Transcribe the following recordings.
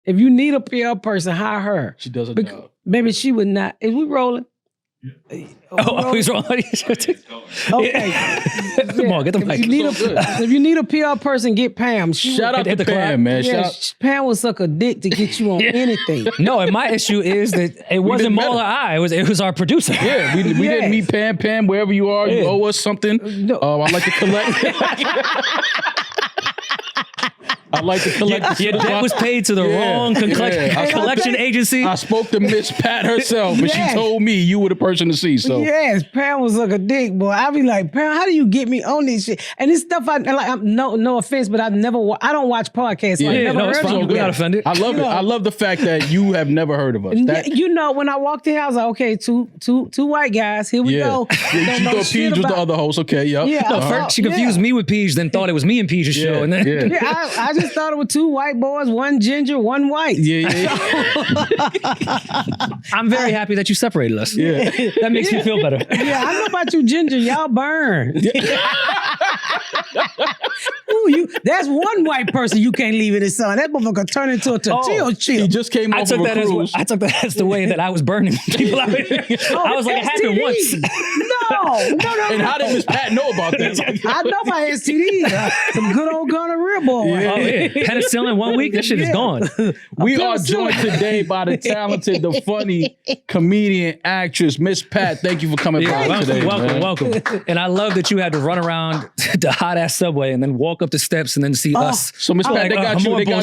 If you need a PR person, hire her. She does a job. Maybe she would not. Is we rolling? He's wrong. Okay. Come on, get the mic. If you need a PR person, get Pam. Shout out to Pam, man. Pam will suck a dick to get you on anything. No, and my issue is that it wasn't Maul or I. It was our producer. Yeah, we didn't meet Pam. Pam, wherever you are, you owe us something. No. I like to collect. I like to collect. Your debt was paid to the wrong collection agency. I spoke to Miss Pat herself, and she told me you were the person to see. So yes, Pam was like a dick, boy. I be like, Pam, how do you get me on this shit? And this stuff, no offense, but I don't watch podcasts. So I never heard of it. We're not offended. I love it. I love the fact that you have never heard of us. When I walked in, I was like, okay, two white guys. Here we go. You thought Peeje was the other host. Okay, yep. Yeah. First, she confused me with Peeje, then thought it was me and Peeje's show, and then I just thought it was two white boys, one ginger, one white. Yeah. I'm very happy that you separated us. Yeah. That makes me feel better. Yeah, I know about you ginger. Y'all burn. Ooh, that's one white person you can't leave in the sun. That motherfucker turn into a tortilla chip. He just came off of a cruise. I took that as the way that I was burning people out here. I was like, it happened once. No. And how did Miss Pat know about that? I know my STD. Some good old gonorrhea boy. Yeah. Penicillin 1 week, that shit is gone. We are joined today by the talented, the funny comedian, actress, Miss Pat. Thank you for coming by today. Welcome. And I love that you had to run around the hot ass subway and then walk up the steps and then see us. So Miss Pat, they got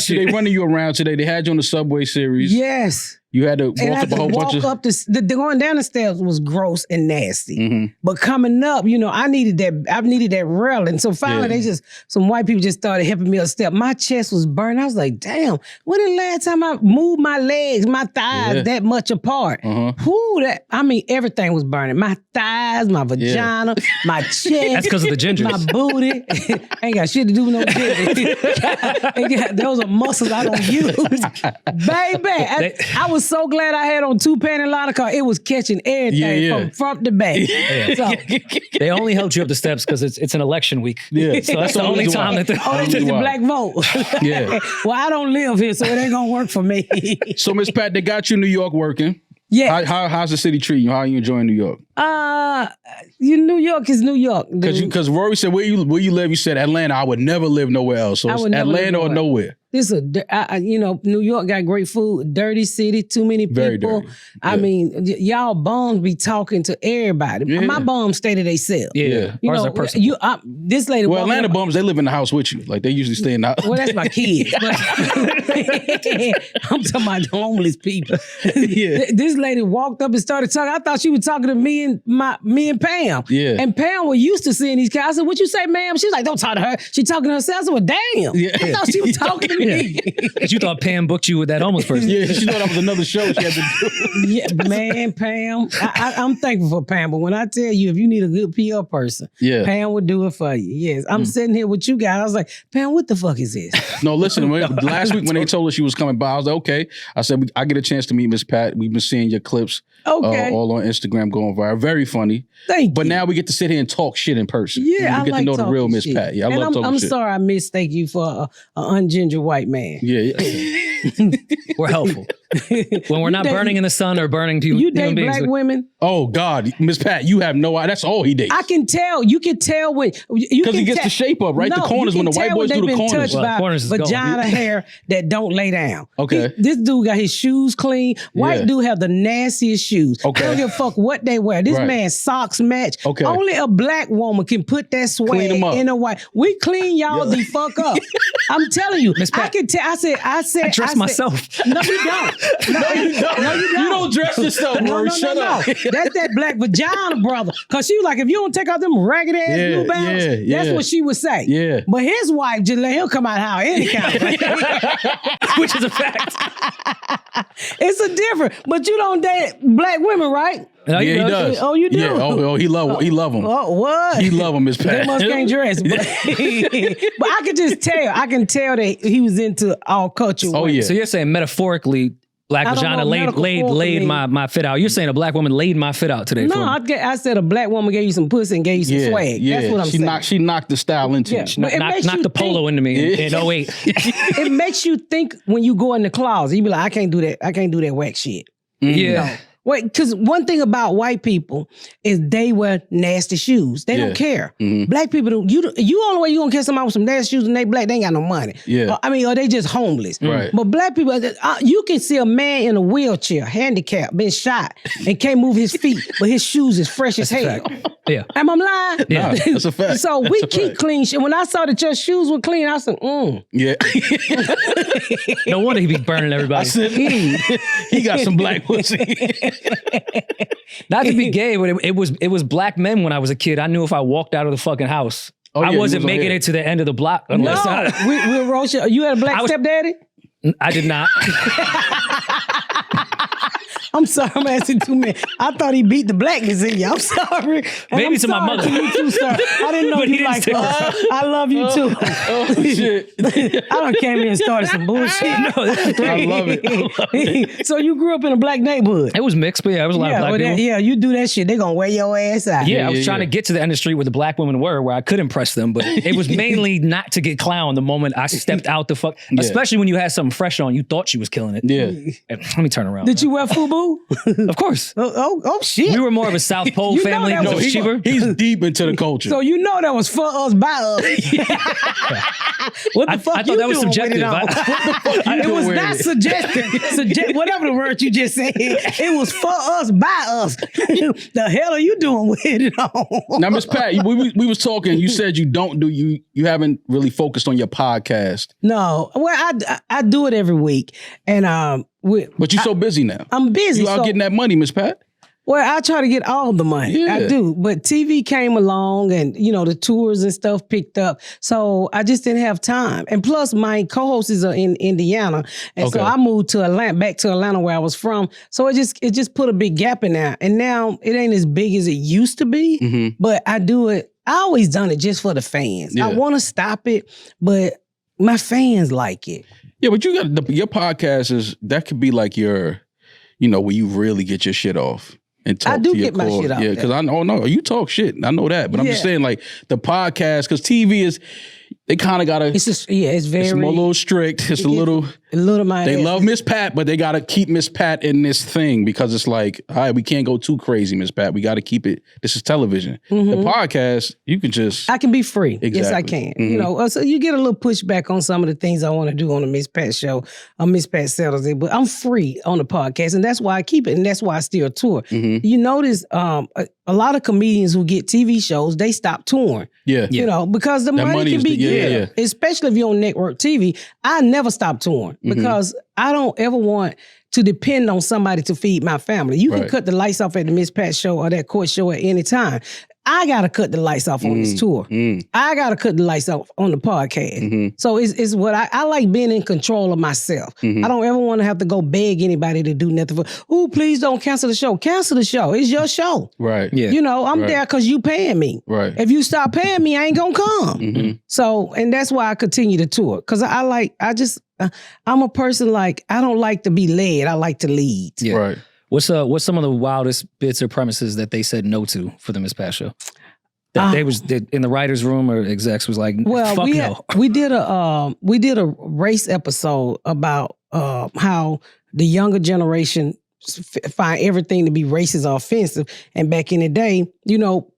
you. They running you around today. They had you on the Subway series. Yes. You had to walk up a whole bunch of... going down the steps was gross and nasty. Mm-hmm. But coming up, I needed that railing. So finally, some white people just started helping me up step. My chest was burning. I was like, damn, when the last time I moved my legs, my thighs that much apart? Everything was burning. My thighs, my vagina, my chest. That's because of the gingers. My booty. Ain't got shit to do with no ginger. Those are muscles I don't use. Baby, I was so glad I had on 2 panty liner car. It was catching everything from front to back. Yeah. So, they only helped you up the steps because it's an election week. Yeah. So that's the only time that they need the black vote. Yeah. Well, I don't live here, so it ain't gonna work for me. So Miss Pat, they got you in New York working. Yeah. How's the city treating you? How are you enjoying New York? New York is New York. Because Rory said, where you live? You said Atlanta. I would never live nowhere else. So it's Atlanta or nowhere. New York got great food, dirty city, too many people. Very dirty. I mean, y'all bums be talking to everybody. Yeah. My bums stay to themselves. Yeah. This lady. Well, Atlanta bums, they live in the house with you. Like they usually stay in the house. Well, that's my kids. I'm talking about the homeless people. Yeah. This lady walked up and started talking. I thought she was talking to me and Pam. Yeah. And Pam was used to seeing these guys. I said, "What you say, ma'am?" She's like, "Don't talk to her. She talking to herself." I said, "Well, damn." Yeah. I thought she was talking to me. But you thought Pam booked you with that homeless person. Yeah, she thought that was another show she had to do. Yeah, man, Pam. I'm thankful for Pam, but when I tell you, if you need a good PR person, Pam would do it for you. Yes, I'm sitting here with you guys. I was like, Pam, what the fuck is this? No, listen, last week when they told us she was coming by, I was like, okay. I said, I get a chance to meet Miss Pat. We've been seeing your clips all on Instagram going viral. Very funny. Thank you. But now we get to sit here and talk shit in person. Yeah, we get to know the real Miss Pat. Yeah, I love talking shit. I'm sorry I mistake you for an unginger white man. Yeah. We're helpful. When we're not burning in the sun or burning people. You date black women? Oh, God. Miss Pat, you have no idea. That's all he dates. I can tell. You can tell when... Because he gets the shape up, right? The corners, when the white boys do the corners. Touched by vagina hair that don't lay down. Okay. This dude got his shoes clean. White dude have the nastiest shoes. Okay. Don't give a fuck what they wear. This man's socks match. Okay. Only a black woman can put that swag in a white. We clean y'all the fuck up. I'm telling you. Miss Pat, I can tell. I said. I dress myself. No, you don't. No, you don't. You don't dress yourself, Rory. Shut up. That's that black vagina, brother. Because she was like, if you don't take out them ragged ass New Balance, that's what she would say. Yeah. But his wife, just let him come out how any kind of way. Which is a fact. It's a different. But you don't date black women, right? No, he does. Oh, you do? Yeah. Oh, he love them. Oh, what? He love them, Miss Pat. They must can't dress. But I can just tell. I can tell that he was into all culture. Oh, yeah. So you're saying metaphorically, Black vagina laid my fit out. You're saying a black woman laid my fit out today? No, I said a black woman gave you some pussy and gave you some swag. Yeah. That's what I'm saying. She knocked the style into you. She knocked the polo into me in 08. It makes you think when you go in the closet. You be like, I can't do that. I can't do that whack shit. Yeah. No. Wait, because one thing about white people is they wear nasty shoes. They don't care. Mm-hmm. Black people don't. You only way you gonna care somebody with some nasty shoes and they black, they ain't got no money. Yeah. Or they just homeless. Right. But black people, you can see a man in a wheelchair, handicapped, been shot, and can't move his feet, but his shoes is fresh as hell. Yeah. Am I lying? Yeah. Nah, that's a fact. So we keep clean shit. When I saw that your shoes were clean, I said, Yeah. No wonder he be burning everybody. I said, he got some black pussy. Not to be gay, but it was black men when I was a kid. I knew if I walked out of the fucking house, I wasn't making it to the end of the block. Unless we'll roast you. You had a black stepdaddy? I did not. I'm sorry, I'm asking too many. I thought he beat the blackness in you. I'm sorry. Maybe to my mother. To you too, sir. I didn't know you like her. I love you too. Oh shit. I done came in and started some bullshit. No, I love it. So you grew up in a black neighborhood? It was mixed, but it was a lot of black people. You do that shit, they gonna wear your ass out. Yeah, I was trying to get to the end of the street where the black women were, where I could impress them, but it was mainly not to get clowned the moment I stepped out the fuck. Yeah. Especially when you had something fresh on, you thought she was killing it. Yeah. Let me turn around. Did you wear FUBU? Of course. Oh shit. We were more of a South Pole family. No, was cheaper. He's deep into the culture. So you know that was for us, by us. What the fuck I thought that was subjective. It was not suggestive. Whatever the word you just said, it was for us, by us. The hell are you doing with it on? Now, Miss Pat, we was talking. You said you haven't really focused on your podcast. No, well, I do it every week, and but you're so busy now. I'm busy. You out getting that money, Miss Pat? Well, I try to get all the money. Yeah. I do. But TV came along and, the tours and stuff picked up. So I just didn't have time. And plus, my co-hosts are in Indiana. And so I moved to back to Atlanta where I was from. So it just put a big gap in there. And now it ain't as big as it used to be. But I do it. I always done it just for the fans. Yeah. I want to stop it, but my fans like it. Yeah, but you got your podcast that could be like your, where you really get your shit off and talk I do to your get my shit off. Yeah, because you talk shit. I know that, but I'm just saying like the podcast, because TV is, they kind of gotta. It's very. It's a little strict. It's a little. They love Miss Pat, but they gotta keep Miss Pat in this thing because it's like, all right, we can't go too crazy, Miss Pat. We gotta keep it. This is television. The podcast, you can just. I can be free. Exactly. Yes, I can. So you get a little pushback on some of the things I want to do on the Miss Pat show. Miss Pat settles it, but I'm free on the podcast, and that's why I keep it, and that's why I still tour. You notice a lot of comedians who get TV shows, they stop touring. Yeah. Because the money can be good. Yeah. Especially if you're on network TV. I never stop touring because I don't ever want to depend on somebody to feed my family. You can cut the lights off at the Miss Pat show or that court show at any time. I got to cut the lights off on this tour. I got to cut the lights off on the podcast. So it's what I like being in control of myself. I don't ever want to have to go beg anybody to do nothing please don't cancel the show. Cancel the show. It's your show. Right. Yeah. I'm there because you paying me. Right. If you stop paying me, I ain't going to come. So, and that's why I continue to tour. Because I'm a person like, I don't like to be led. I like to lead. Yeah. Right. What's some of the wildest bits or premises that they said no to for the Miss Pat show? That they was in the writers' room or execs was like, fuck no. We did a race episode about how the younger generation find everything to be racist or offensive, and back in the day,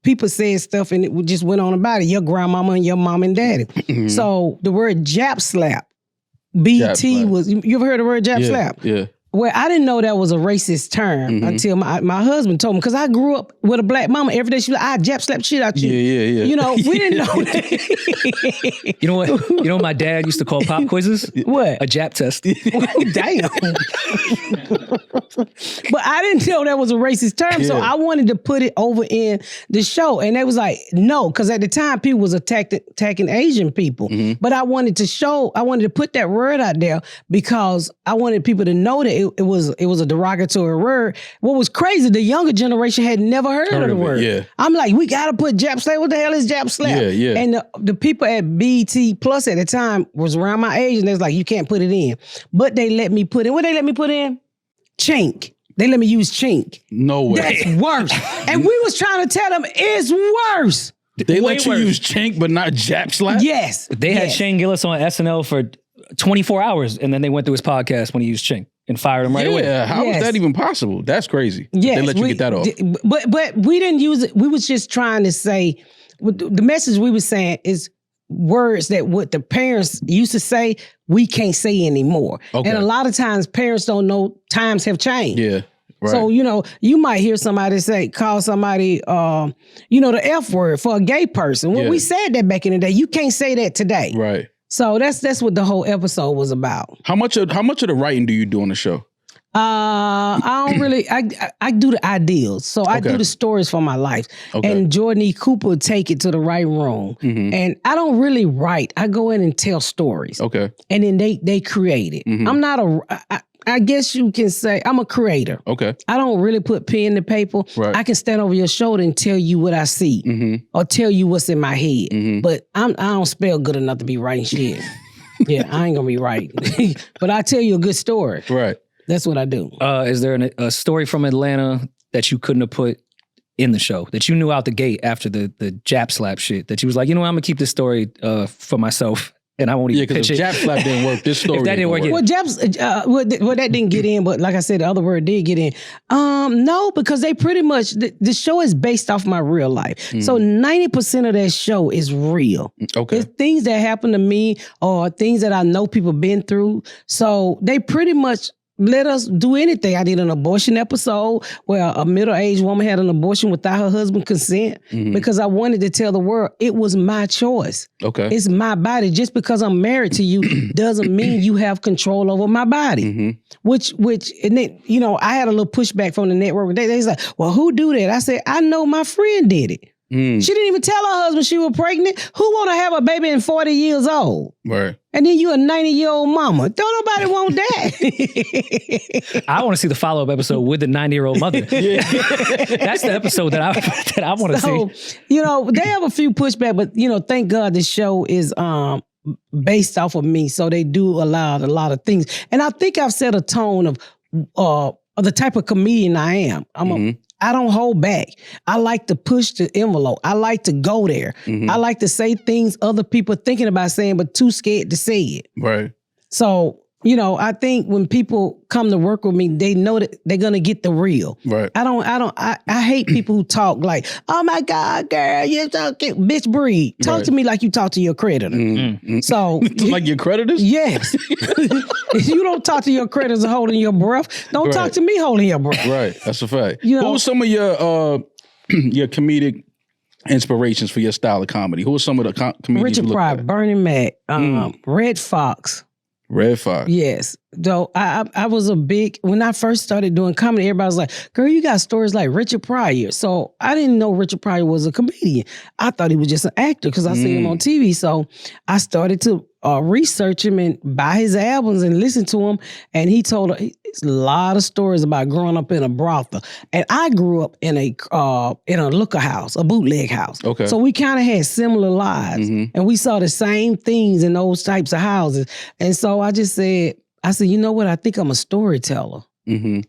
people said stuff and it just went on about it. Your grandmama and your mom and daddy. So the word Jap slap, BT was. You ever heard the word Jap slap? Yeah. Well, I didn't know that was a racist term until my husband told me, because I grew up with a black mama. Every day she was like, I Jap slap shit out you. Yeah. We didn't know that. You know what? You know what my dad used to call pop quizzes? What? A Jap test. Damn. But I didn't know that was a racist term, so I wanted to put it over in the show. And they was like, no, because at the time people was attacking Asian people. But I wanted to put that word out there because I wanted people to know that it was a derogatory word. What was crazy, the younger generation had never heard of the word. Yeah. I'm like, we got to put Jap slap. What the hell is Jap slap? Yeah. And the people at BET Plus at the time was around my age, and they was like, you can't put it in. But they let me put in. What they let me put in? Chink. They let me use Chink. No way. That's worse. And we was trying to tell them it's worse. They let you use Chink, but not Jap Slap? Yes. They had Shane Gillis on SNL for 24 hours, and then they went through his podcast when he used Chink and fired him right away. Yeah, how is that even possible? That's crazy. Yes, they let you get that off. But we didn't use it. We was just trying to say, the message we were saying is words that what the parents used to say, we can't say anymore. Okay. And a lot of times parents don't know times have changed. Yeah. Right. So, you might hear somebody call somebody, the F word for a gay person. Well, we said that back in the day. You can't say that today. Right. So that's what the whole episode was about. How much of the writing do you do on the show? I don't really. I do the ideals, so I do the stories for my life. Okay. And Jordan E. Cooper would take it to the right room, and I don't really write. I go in and tell stories. Okay. And then they create it. I'm not I guess you can say I'm a creator. Okay. I don't really put pen to paper. Right. I can stand over your shoulder and tell you what I see or tell you what's in my head. But I don't spell good enough to be writing shit. Yeah, I ain't gonna be writing. But I tell you a good story. Right. That's what I do. Is there a story from Atlanta that you couldn't have put in the show, that you knew out the gate after the Jap Slap shit, that you was like, I'm going to keep this story for myself and I won't even pitch it? Yeah, because if Jap Slap didn't work, this story that didn't work. Well, that didn't get in, but like I said, the other word did get in. No, because they pretty much, the show is based off my real life. So 90% of that show is real. Okay. It's things that happen to me or things that I know people been through. So they pretty much let us do anything. I did an abortion episode where a middle-aged woman had an abortion without her husband's consent because I wanted to tell the world it was my choice. Okay. It's my body. Just because I'm married to you doesn't mean you have control over my body. Which, and then, I had a little pushback from the network. They was like, well, who do that? I said, I know my friend did it. She didn't even tell her husband she was pregnant. Who want to have a baby in 40 years old? Right. And then you a 90-year-old mama. Don't nobody want that. I want to see the follow-up episode with the 90-year-old mother. That's the episode that I want to see. They have a few pushback, but thank God the show is based off of me, so they do allow a lot of things. And I think I've set a tone of the type of comedian I am. I don't hold back. I like to push the envelope. I like to go there. I like to say things other people thinking about saying, but too scared to say it. Right. So, I think when people come to work with me, they know that they're going to get the real. Right. I hate people who talk like, oh my God, girl, you're so cute. Bitch, breathe. Talk to me like you talk to your creditor. So. Like your creditors? Yes. If you don't talk to your creditors holding your breath, don't talk to me holding your breath. Right. That's a fact. Who are some of your comedic inspirations for your style of comedy? Who are some of the comedians Richard Pryor, Bernie Mac, Red Fox. Red Fox. Yes. Though I was when I first started doing comedy, everybody was like, girl, you got stories like Richard Pryor. So I didn't know Richard Pryor was a comedian. I thought he was just an actor because I seen him on TV. So I started to research him and buy his albums and listen to him. And he told a lot of stories about growing up in a brothel. And I grew up in a looker house, a bootleg house. Okay. So we kind of had similar lives. And we saw the same things in those types of houses. And so I said, you know what? I think I'm a storyteller.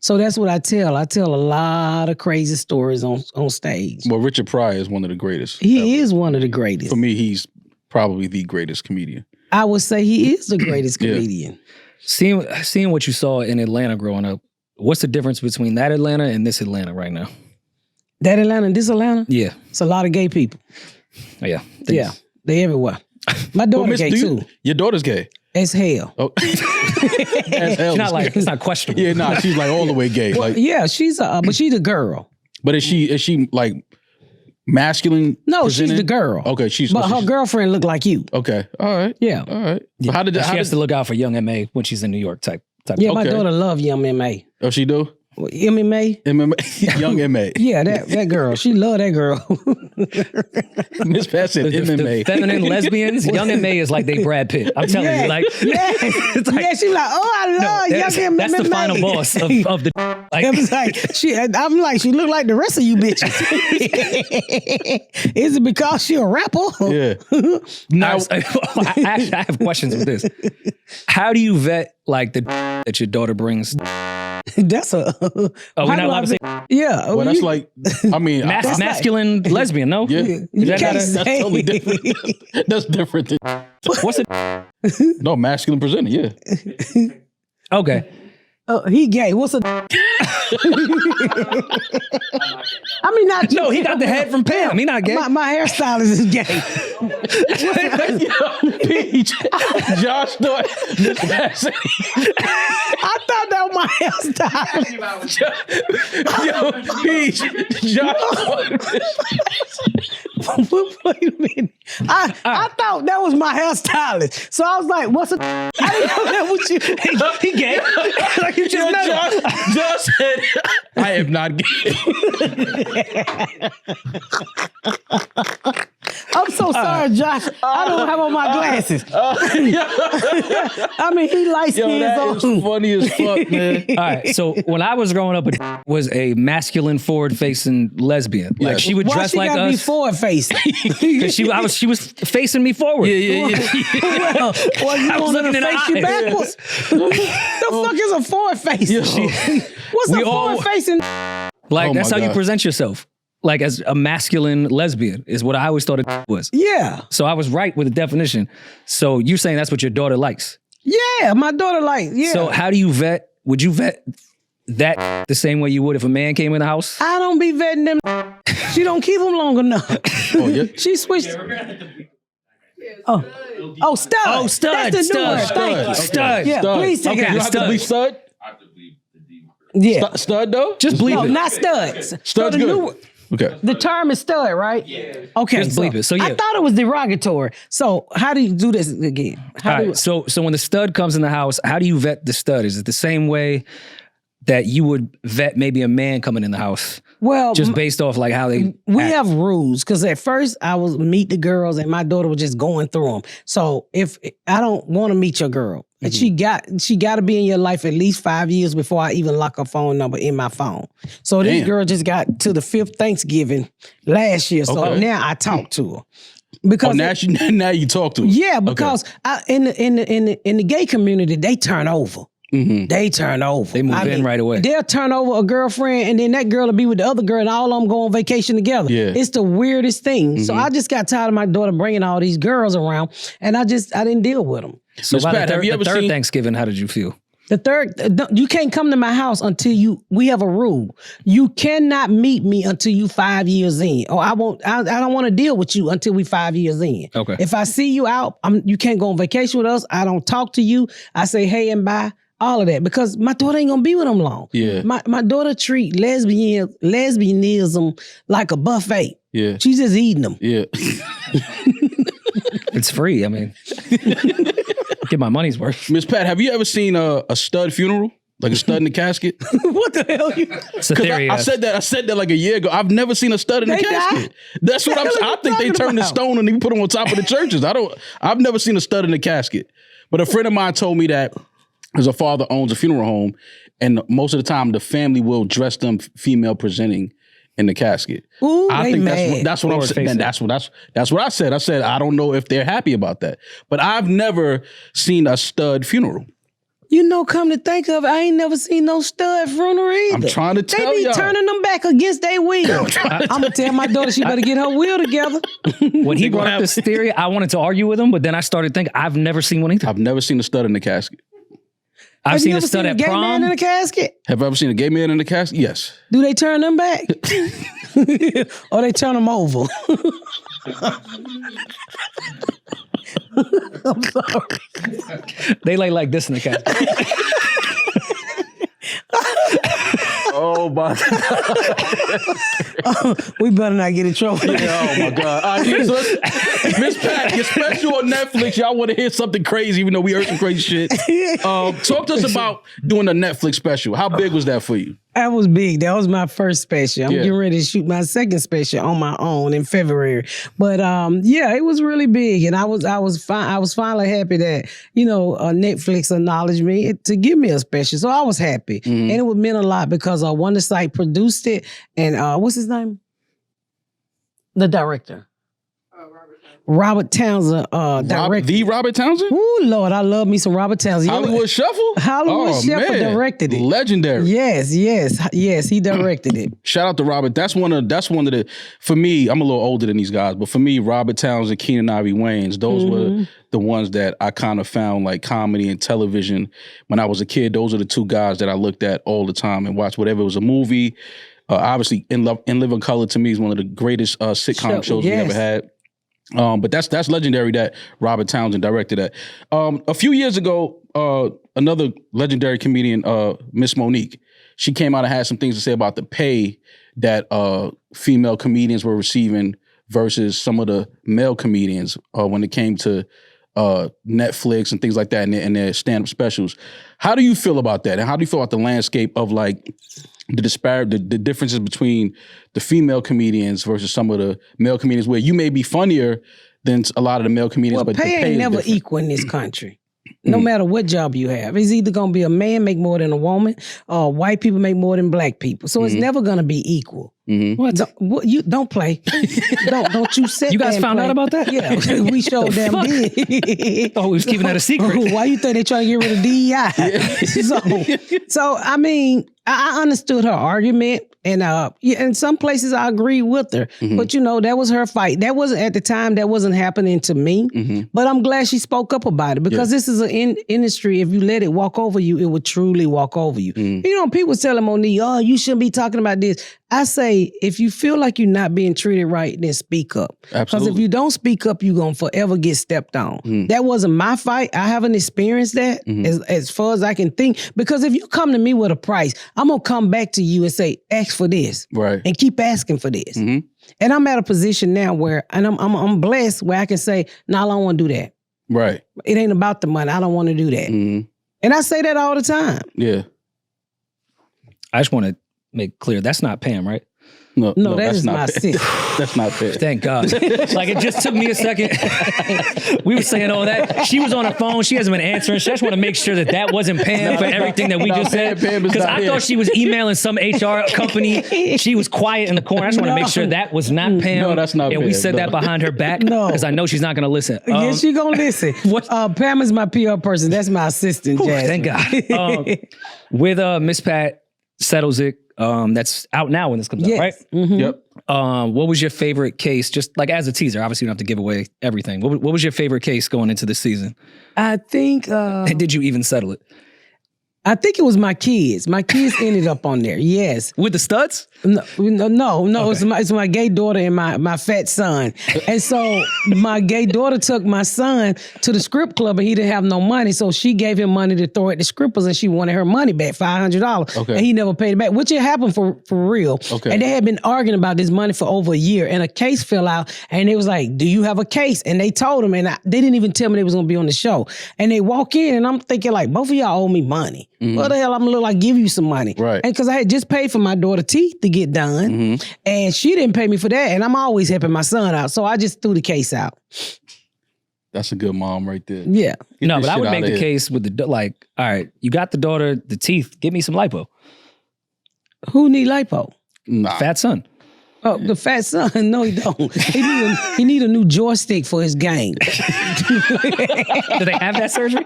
So that's what I tell. I tell a lot of crazy stories on stage. Well, Richard Pryor is one of the greatest. He is one of the greatest. For me, he's probably the greatest comedian. I would say he is the greatest comedian. Seeing what you saw in Atlanta growing up, what's the difference between that Atlanta and this Atlanta right now? That Atlanta and this Atlanta? Yeah. It's a lot of gay people. Oh, yeah. Yeah. They everywhere. My daughter's gay too. Your daughter's gay? As hell. Oh. As hell. It's not questionable. Yeah, nah, she's like all the way gay. Well, yeah, she's a girl. But is she like masculine? No, presented? she's the girl. Okay, but her girlfriend look like you. Okay, all right. Yeah, all right. Yeah. How she has to look out for young MA when she's in New York type. Yeah, my daughter love young MA. Oh, she do? MMA? Young MA. Yeah, that girl. She love that girl. Miss Pat said MMA. The feminine lesbians, young MA is like they Brad Pitt. I'm telling you. Like, it's like, yeah, she's like, oh, I love young MMA. That's the final boss of the like, it was like, I'm like, she look like the rest of you bitches. Is it because she a rapper? Yeah. Now, I have questions with this. How do you vet like the that your daughter brings That's a. Oh, we're not allowed to say. Yeah. Well, that's like, I mean, masculine lesbian, no? Yeah. That's totally different. That's different. What's it? No, masculine presenting, yeah. Okay. He gay. What's a? I mean, not no. He got the head from Pam. He not gay. My hairstylist is gay. Peeje, Josh thought Miss Pat. I thought that was my hairstylist. Peeje, Josh thought. Wait a minute. I thought that was my hairstylist. So I was like, what's a? I didn't know that was you. He gay. Like you just met him. Josh said, I am not gay. I'm so sorry, Josh. I don't have on my glasses. I mean, he light skinned. That is funny as fuck, man. All right. So when I was growing up, it was a masculine, forward-facing lesbian. Like she would dress like us. Why she gotta be forward-facing? Because she was facing me forward. Well, you want her to face you backwards? The fuck is a forward-facing? What's a forward-facing? Like that's how you present yourself. Like as a masculine lesbian is what I always thought it was. Yeah. So I was right with the definition. So you're saying that's what your daughter likes? Yeah, my daughter likes. Yeah. So how do you vet? Would you vet that the same way you would if a man came in the house? I don't be vetting them. She don't keep them long enough. Oh, yeah? She switched. Stud. Oh, stud. That's the new word. Thank you. Stud. Yeah, Stud. please take Okay, it you out. have to be stud? Yeah. Stud though? Just bleep it. Not studs. Stud's good. Okay. The term is stud, right? Yeah. Okay. Just bleep it. So, yeah. I thought it was derogatory. So how do you do this again? So when the stud comes in the house, how do you vet the stud? Is it the same way that you would vet maybe a man coming in the house? Well, just based off like how they we act. have rules because at first I was meet the girls and my daughter was just going through them. So if I don't want to meet your girl, and she got to be in your life at least 5 years before I even lock her phone number in my phone. So this girl just got to the 5th Thanksgiving last year. So now I talk to her. Because now you talk to her. Yeah, because in the gay community they turn over. Mm-hmm. They turn over. They move in right away. They'll turn over a girlfriend and then that girl will be with the other girl and all of them go on vacation together. Yeah. It's the weirdest thing. Mm-hmm. So I just got tired of my daughter bringing all these girls around and I didn't deal with them. So by the third Thanksgiving, how did you feel? The third, you can't come to my house until we have a rule. You cannot meet me until you 5 years in. Or I don't want to deal with you until we 5 years in. Okay. If I see you out, you can't go on vacation with us. I don't talk to you. I say hey and bye. All of that because my daughter ain't gonna be with them long. Yeah. My daughter treat lesbianism like a buffet. Yeah. She's just eating them. Yeah. It's free. I mean, get my money's worth. Miss Pat, have you ever seen a stud funeral? Like a stud in the casket? What the hell? It's a theory. I said that like a year ago. I've never seen a stud in the casket. That's what I'm saying. I think they turned the stone and they put them on top of the churches. I've never seen a stud in the casket. But a friend of mine told me that his father owns a funeral home, and most of the time the family will dress them female presenting in the casket. Ooh, I think that's what I'm saying. That's what I said. I said I don't know if they're happy about that, but I've never seen a stud funeral. You know, come to think of it, I ain't never seen no stud funeral either. I'm trying to tell you. They be turning them back against their will. I'm gonna tell my daughter she better get her will together. When he brought up this theory, I wanted to argue with him, but then I started thinking I've never seen one either. I've never seen a stud in the casket. I've seen a stud at prom. Have you ever seen a gay man in a casket? Have I ever seen a gay man in a casket? Yes. Do they turn them back? Or they turn them over? I'm sorry. They lay like this in the casket. Oh my God. We better not get in trouble. Yeah, oh my God. All right, Miss Pat, your special on Netflix. Y'all want to hear something crazy, even though we heard some crazy shit. Talk to us about doing a Netflix special. How big was that for you? That was big. That was my first special. I'm getting ready to shoot my second special on my own in February. But it was really big, and I was finally happy that Netflix acknowledged me to give me a special. So I was happy, and it would mean a lot because Wonder Sight produced it, and what's his name? The director. Robert Townsend directed. The Robert Townsend? Ooh, Lord, I love me some Robert Townsend. Hollywood Shuffle? Hollywood Shuffle directed it. Legendary. Yes, he directed it. Shout out to Robert. That's one of the, for me, I'm a little older than these guys, but for me, Robert Townsend, Keenan Ivory Wayans, those were the ones that I kind of found like comedy and television. When I was a kid, those are the two guys that I looked at all the time and watched whatever it was a movie. Obviously, In Living Color to me is one of the greatest sitcom shows we ever had. But that's legendary that Robert Townsend directed that. A few years ago, another legendary comedian, Miss Monique, she came out and had some things to say about the pay that female comedians were receiving versus some of the male comedians when it came to Netflix and things like that and their stand-up specials. How do you feel about that? And how do you feel about the landscape of like the differences between the female comedians versus some of the male comedians where you may be funnier than a lot of the male comedians, but pay ain't never equal in this country. No matter what job you have. It's either going to be a man make more than a woman or white people make more than black people. So it's never going to be equal. You don't play. don't you sit. You guys found out about that? Yeah, we showed them did. Oh, we was keeping that a secret. Why you think they trying to get rid of DEI? So I mean, I understood her argument, and in some places I agree with her. But you know, that was her fight. That wasn't at the time. That wasn't happening to me. But I'm glad she spoke up about it because this is an industry. If you let it walk over you, it would truly walk over you. You know, people telling Monique, "Oh, you shouldn't be talking about this." I say, if you feel like you're not being treated right, then speak up. Because if you don't speak up, you're going to forever get stepped on. That wasn't my fight. I haven't experienced that as far as I can think. Because if you come to me with a price, I'm going to come back to you and say, ask for this. Right. And keep asking for this. And I'm at a position now where, and I'm blessed where I can say, no, I don't want to do that. Right. It ain't about the money. I don't want to do that. And I say that all the time. Yeah. I just want to make clear, that's not Pam, right? No, that is my sis. That's not Pam. Thank God. Like, it just took me a second. We were saying all that. She was on her phone. She hasn't been answering. So I just want to make sure that wasn't Pam for everything that we just said. Because I thought she was emailing some HR company. She was quiet in the corner. I just want to make sure that was not Pam. No, that's not Pam. And we said that behind her back. No. Because I know she's not going to listen. Yes, she's going to listen. Pam is my PR person. That's my assistant, Jazz. Thank God. With Miss Pat Settles It, that's out now when this comes out, right? Yep. What was your favorite case? Just like as a teaser, obviously you don't have to give away everything. What was your favorite case going into this season? I think. Did you even settle it? I think it was my kids. My kids ended up on there. Yes. With the studs? No. Okay. It's my gay daughter and my fat son. And so my gay daughter took my son to the script club and he didn't have no money. So she gave him money to throw at the scrippers and she wanted her money back, $500. Okay. And he never paid it back, which it happened for real. Okay. And they had been arguing about this money for over a year and a case fell out and they was like, do you have a case? And they told him and they didn't even tell me they was going to be on the show. And they walk in and I'm thinking like, both of y'all owe me money. What the hell, I'm gonna look like give you some money. Right. And because I had just paid for my daughter's teeth to get done and she didn't pay me for that. And I'm always helping my son out. So I just threw the case out. That's a good mom right there. Yeah. No, but I would make the case with the, like, all right, you got the daughter, the teeth, give me some lipo. Who need lipo? Nah. Fat son. Oh, the fat son? No, he don't. He need a new joystick for his game. Do they have that surgery?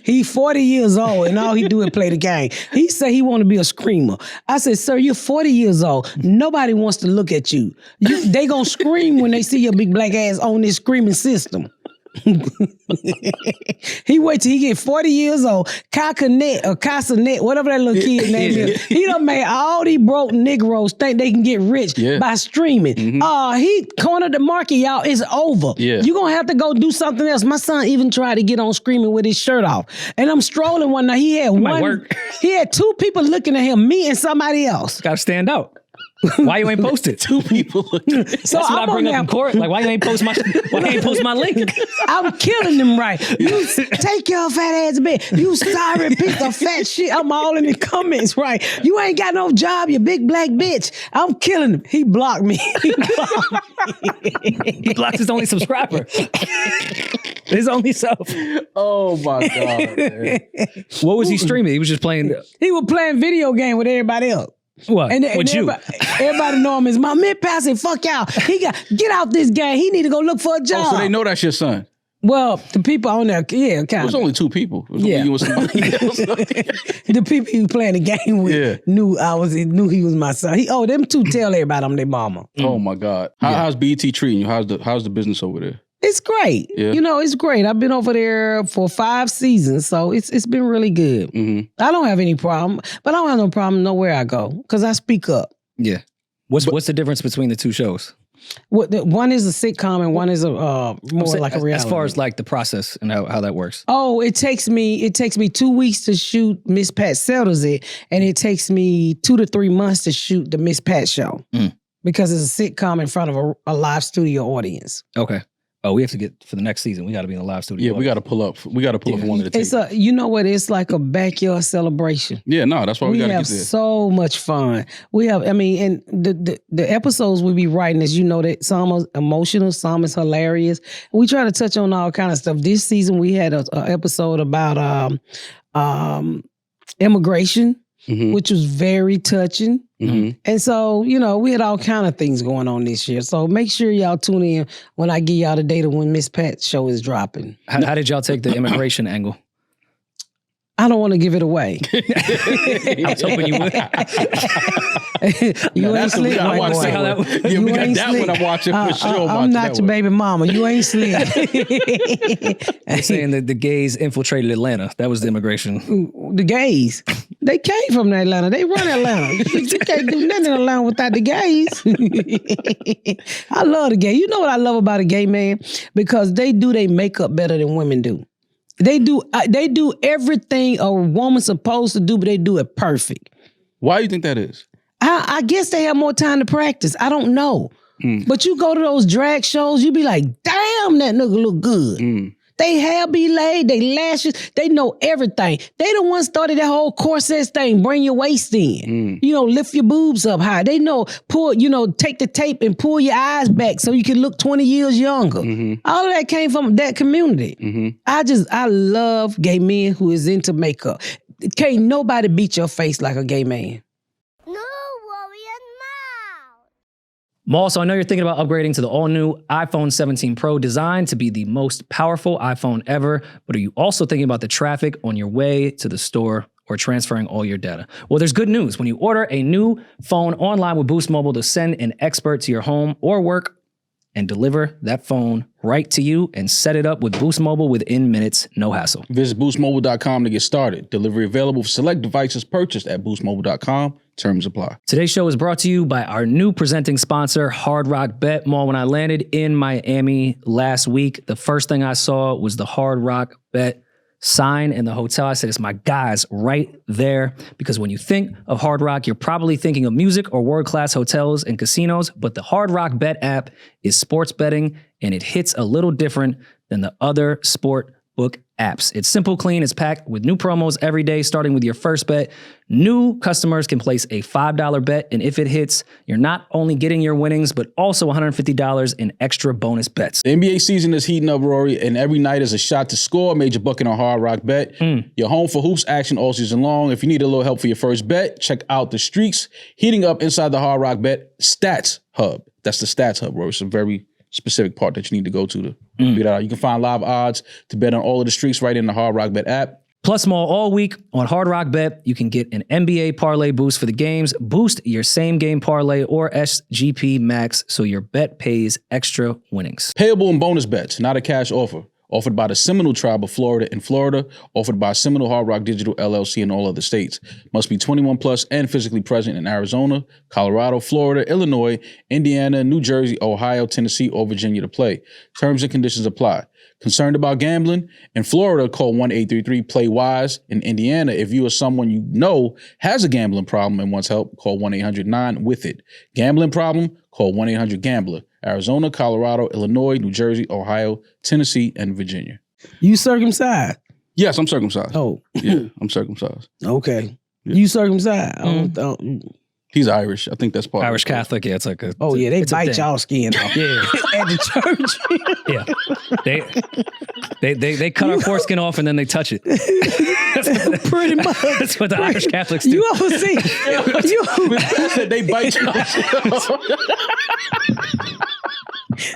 He 40 years old and all he do is play the game. He say he want to be a screamer. I said, sir, you're 40 years old. Nobody wants to look at you. They gonna scream when they see your big black ass on this screaming system. He wait till he get 40 years old. Cacanet or Casanet, whatever that little kid's name is. He done made all these broke Negroes think they can get rich by streaming. He cornered the market, y'all. It's over. You gonna have to go do something else. My son even tried to get on screaming with his shirt off. And I'm strolling one night. He had two people looking at him, me and somebody else. Gotta stand out. Why you ain't post it? Two people looking. So that's what I bring up in court. Like, why you ain't post my link? I'm killing them right. You take your fat ass back. You sorry piece of fat shit. I'm all in the comments, right? You ain't got no job, you big black bitch. I'm killing him. He blocked me. He blocked his only subscriber. His only self. Oh my God, man. What was he streaming? He was just playing. He was playing video game with everybody else. What? And With you? Everybody know him as my mid-pat say, fuck y'all. Get out this game. He need to go look for a job. Oh, so they know that's your son. Well, the people on there, yeah, kind of. It was only 2 people. It was only you and somebody else. The people he was playing the game with knew he was my son. Them 2 tell everybody I'm their mama. Oh my God. How's BET treating you? How's the business over there? It's great. Yeah. It's great. I've been over there for 5 seasons, so it's been really good. Mm-hmm. I don't have any problem, but I don't have no problem nowhere I go because I speak up. Yeah. What's the difference between the 2 shows? One is a sitcom and one is a more like a reality. As far as like the process and how that works. Oh, it takes me 2 weeks to shoot Miss Pat Settles It, and it takes me 2 to 3 months to shoot the Miss Pat show because it's a sitcom in front of a live studio audience. Okay. Oh, we have to get for the next season. We got to be in a live studio. Yeah, we got to pull up. We got to pull up one of the tapes. It's like a backyard celebration. Yeah, no, that's why we got to get there. We have so much fun. And the episodes we be writing, as you know, that some are emotional, some is hilarious. We try to touch on all kind of stuff. This season we had an episode about immigration, which was very touching. Mm-hmm. And so, we had all kind of things going on this year. So make sure y'all tune in when I give y'all the data when Miss Pat's show is dropping. How did y'all take the immigration angle? I don't want to give it away. I was hoping you would. You ain't slick, my boy. Yeah, we got that one I'm watching for sure. I'm not your baby mama. You ain't slick. They're saying that the gays infiltrated Atlanta. That was the immigration. The gays. They came from Atlanta. They run Atlanta. You can't do nothing in Atlanta without the gays. I love the gay. You know what I love about a gay man? Because they do their makeup better than women do. They do everything a woman's supposed to do, but they do it perfect. Why do you think that is? I guess they have more time to practice. I don't know. But you go to those drag shows, you be like, damn, that nigga look good. They hair be laid, they lashes, they know everything. They the ones started that whole corset thing, bring your waist in. Lift your boobs up high. They know, take the tape and pull your eyes back so you can look 20 years younger. All of that came from that community. I love gay men who is into makeup. Can't nobody beat your face like a gay man. Maul, so I know you're thinking about upgrading to the all-new iPhone 17 Pro, designed to be the most powerful iPhone ever, but are you also thinking about the traffic on your way to the store or transferring all your data? Well, there's good news. When you order a new phone online with Boost Mobile, they'll send an expert to your home or work and deliver that phone right to you and set it up with Boost Mobile within minutes, no hassle. Visit boostmobile.com to get started. Delivery available for select devices purchased at boostmobile.com. Terms apply. Today's show is brought to you by our new presenting sponsor, Hard Rock Bet. Maul, when I landed in Miami last week, the first thing I saw was the Hard Rock Bet sign in the hotel. I said, it's my guys right there. Because when you think of Hard Rock, you're probably thinking of music or world-class hotels and casinos, but the Hard Rock Bet app is sports betting, and it hits a little different than the other sport book apps. It's simple, clean, it's packed with new promos every day, starting with your first bet. New customers can place a $5 bet, and if it hits, you're not only getting your winnings, but also $150 in extra bonus bets. The NBA season is heating up, Rory, and every night is a shot to score. Major bucket on Hard Rock Bet. Your home for hoops action all season long. If you need a little help for your first bet, check out the streaks heating up inside the Hard Rock Bet Stats Hub. That's the Stats Hub, Rory. It's a very specific part that you need to go to figure that out. You can find live odds to bet on all of the streaks right in the Hard Rock Bet app. Plus, Maul, all week on Hard Rock Bet, you can get an NBA parlay boost for the games, boost your same game parlay or SGP max so your bet pays extra winnings. Payable and bonus bets, not a cash offer. Offered by the Seminole Tribe of Florida in Florida. Offered by Seminole Hard Rock Digital LLC in all other states. Must be 21 plus and physically present in Arizona, Colorado, Florida, Illinois, Indiana, New Jersey, Ohio, Tennessee, or Virginia to play. Terms and conditions apply. Concerned about gambling? In Florida, call 1-833-PLAY-WISE. In Indiana, if you or someone you know has a gambling problem and wants help, call 1-800-9-WITH-IT. Gambling problem? Call 1-800-GAMBLER. Arizona, Colorado, Illinois, New Jersey, Ohio, Tennessee, and Virginia. You circumcised? Yes, I'm circumcised. Oh. Yeah, I'm circumcised. Okay. Yeah. You circumcised? He's Irish. I think that's part Irish Catholic. Yeah, it's like a. Oh, yeah, they bite y'all skin off. Yeah. At the church. Yeah. They cut our foreskin off and then they touch it. Pretty much. That's what the Irish Catholics do. You ever see? You said they bite y'all.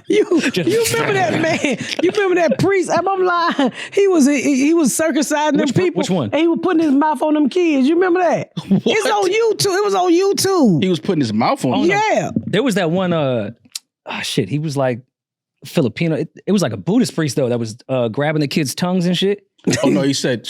You remember that man? You remember that priest? I'm lying. He was circumcising them people. Which one? And he was putting his mouth on them kids. You remember that? What? It's on YouTube. It was on YouTube. He was putting his mouth on them. Yeah. There was that one. He was like Filipino. It was like a Buddhist priest though that was grabbing the kids' tongues and shit. Oh no, he said.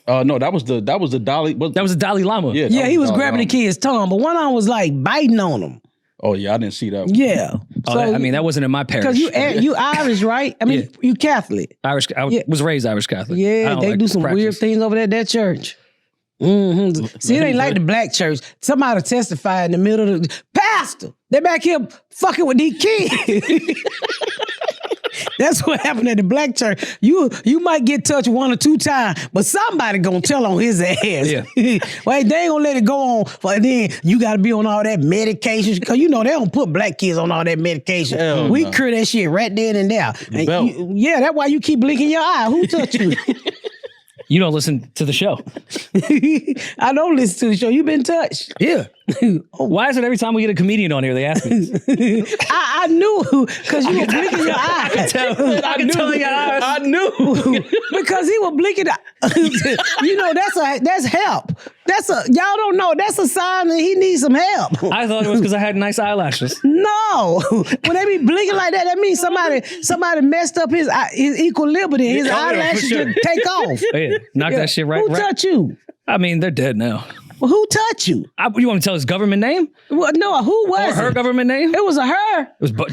No, that was the Dalai. That was the Dalai Lama. Yeah, he was grabbing the kid's tongue, but one of them was like biting on them. Oh yeah, I didn't see that one. Yeah. So, that wasn't in my parish. Because you Irish, right? I mean, you Catholic. Irish. I was raised Irish Catholic. Yeah, they do some weird things over there at that church. Mm-hmm. See, it ain't like the black church. Somebody testified in the middle of the pastor. They back here fucking with these kids. That's what happened at the black church. You might get touched 1 or 2 times, but somebody gonna tell on his ass. Yeah. Well, they ain't gonna let it go on. But then you gotta be on all that medication because they don't put black kids on all that medication. We cure that shit right then and there. And that's why you keep blinking your eye. Who touched you? You don't listen to the show. I don't listen to the show. You been touched. Yeah. Why is it every time we get a comedian on here, they ask me? I knew because you were blinking your eye. I can tell your eyes. I knew because he was blinking. That's help. Y'all don't know. That's a sign that he needs some help. I thought it was because I had nice eyelashes. No, when they be blinking like that, that means somebody messed up his equilibrium. His eyelashes just take off. Yeah, knock that shit right. Who touched you? I mean, they're dead now. Well, who touched you? You want me to tell his government name? Well, no, who was or her government name? It was a her.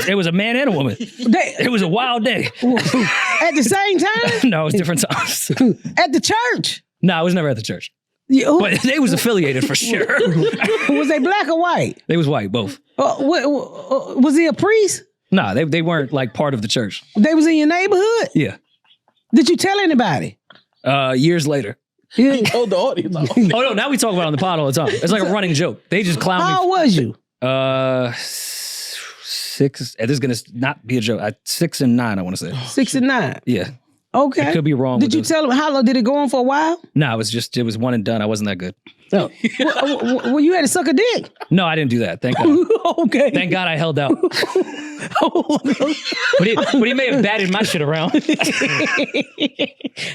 It was a man and a woman. It was a wild day. At the same time? No, it was different times. At the church? No, it was never at the church. But they was affiliated for sure. Was they black or white? They was white, both. Was he a priest? No, they weren't like part of the church. They was in your neighborhood? Yeah. Did you tell anybody? Years later. He told the audience. Oh no, now we talk about it on the pod all the time. It's like a running joke. They just clown me. How old was you? 6. This is gonna not be a joke. 6 and 9, I want to say. 6 and 9. Yeah. Okay. I could be wrong. Did you tell them how long did it go on for a while? No, it was one and done. I wasn't that good. Oh. Well, you had to suck a dick. No, I didn't do that. Thank God. Okay. Thank God I held out. But he may have batted my shit around.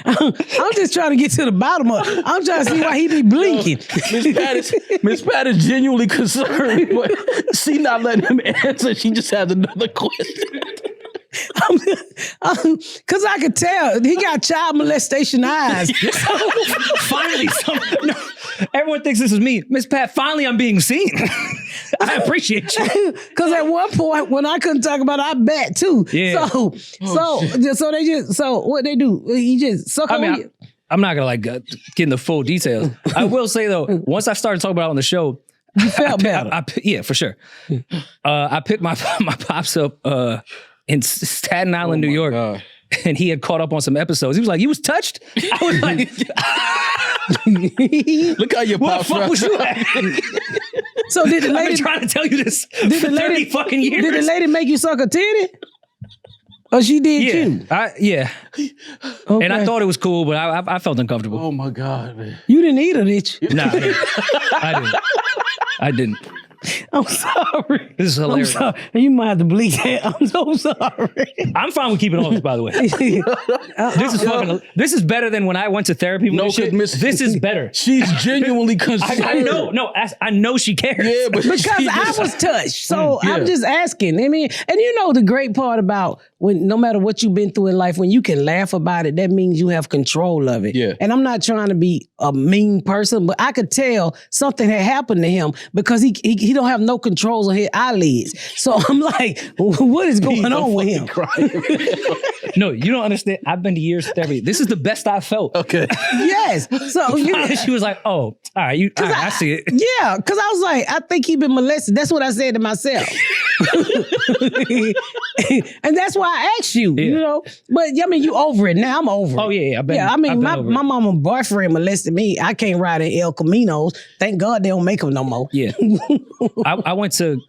I'm just trying to get to the bottom of it. I'm trying to see why he be blinking. Miss Pat is genuinely concerned, but she not letting him answer. She just has another question. Because I could tell he got child molestation eyes. Finally, everyone thinks this is me. Miss Pat, finally I'm being seen. I appreciate you. Because at one point when I couldn't talk about it, I bet too. Yeah. So what they do? He just suck on you. I'm not gonna get in the full details. I will say though, once I started talking about it on the show, you felt better. Yeah, for sure. I picked my pops up in Staten Island, New York. God. And he had caught up on some episodes. He was like, "You was touched?" I was like, "Look how your pops was you at?" So did the lady? I've been trying to tell you this for 30 fucking years. Did the lady make you suck a titty? Or she did you? Yeah. Okay. And I thought it was cool, but I felt uncomfortable. Oh my God, man! You didn't eat her, did you? Nah, I didn't. I'm sorry. This is hilarious. I'm sorry. You might have to bleep that. I'm so sorry. I'm fine with keeping on this, by the way. This is better than when I went to therapy. No, this is better. She's genuinely concerned. I know. No, I know she cares. Yeah, but because I was touched. So I'm just asking. I mean, and you know the great part about when no matter what you've been through in life, when you can laugh about it, that means you have control of it. Yeah. And I'm not trying to be a mean person, but I could tell something had happened to him because he don't have no controls on his eyelids. So I'm like, what is going on with him? No, you don't understand. I've been to years of therapy. This is the best I felt. Okay. Yes. So she was like, "Oh, all right, I see it." Yeah, because I was like, I think he been molested. That's what I said to myself. And that's why I asked you, you know. But I mean, you over it now. I'm over it. Oh yeah, I mean, my mama boyfriend molested me. I can't ride in El Caminos. Thank God they don't make them no more. Yeah. I went to.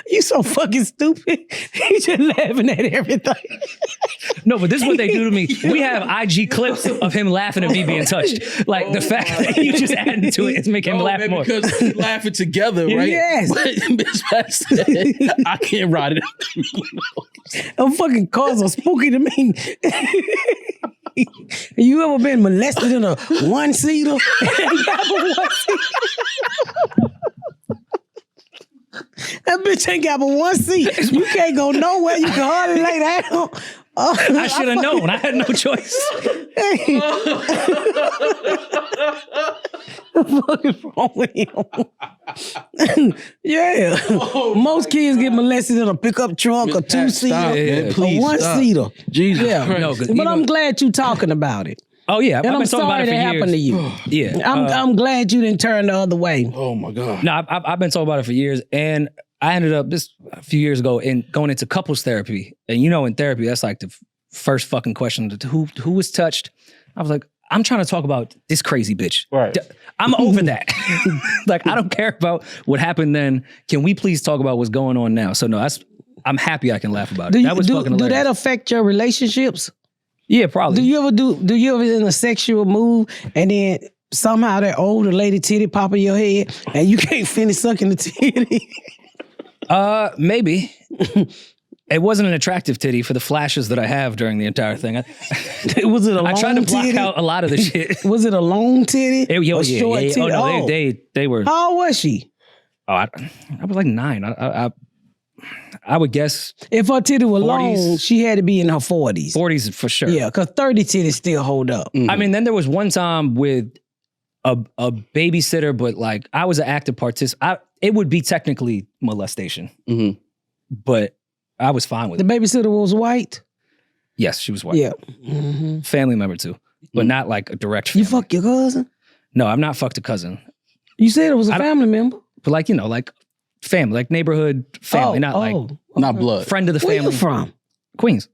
You so fucking stupid. You just laughing at everything. No, but this is what they do to me. We have IG clips of him laughing at me being touched. Like the fact that you just adding to it is making him laugh more. Because we're laughing together, right? Yes. Miss Pat said, I can't ride it. Them fucking cars are spooky to me. You ever been molested in a one-seater? That bitch ain't got but one seat. You can't go nowhere. You can hardly lay down. I should have known. I had no choice. What the fuck is wrong with him? Yeah. Most kids get molested in a pickup truck, a two-seater, a one-seater. Jesus Christ. No, but I'm glad you talking about it. Oh yeah, and I'm sorry that happened to you. Yeah, I'm glad you didn't turn the other way. Oh my God. No, I've been told about it for years, and I ended up this a few years ago going into couples therapy, and you know, in therapy, that's like the first fucking question: who was touched? I was like, I'm trying to talk about this crazy bitch. Right. I'm over that. Like, I don't care about what happened then. Can we please talk about what's going on now? So no, I'm happy I can laugh about it. That was fucking hilarious. Do that affect your relationships? Yeah, probably. Do you ever in a sexual move and then somehow that older lady titty pop in your head and you can't finish sucking the titty? Maybe. It wasn't an attractive titty for the flashes that I have during the entire thing. Was it a long titty? I tried to block out a lot of the shit. Was it a long titty? Short titty? Oh, no, they were. How old was she? Oh, I was like 9. I would guess if her titty was 40s, long, she had to be in her 40s. 40s for sure. Yeah, because 30 titties still hold up. Mm-hmm. I mean, then there was one time with a babysitter, but like I was an active participant. It would be technically molestation, but I was fine with it. The babysitter was white? Yes, she was white. Yeah. Family member too, but not like a direct family. You fuck your cousin? No, I've not fucked a cousin. You said it was a family member? But like, you know, like family, like neighborhood family, not blood. Friend of the family. Where you from? Queens.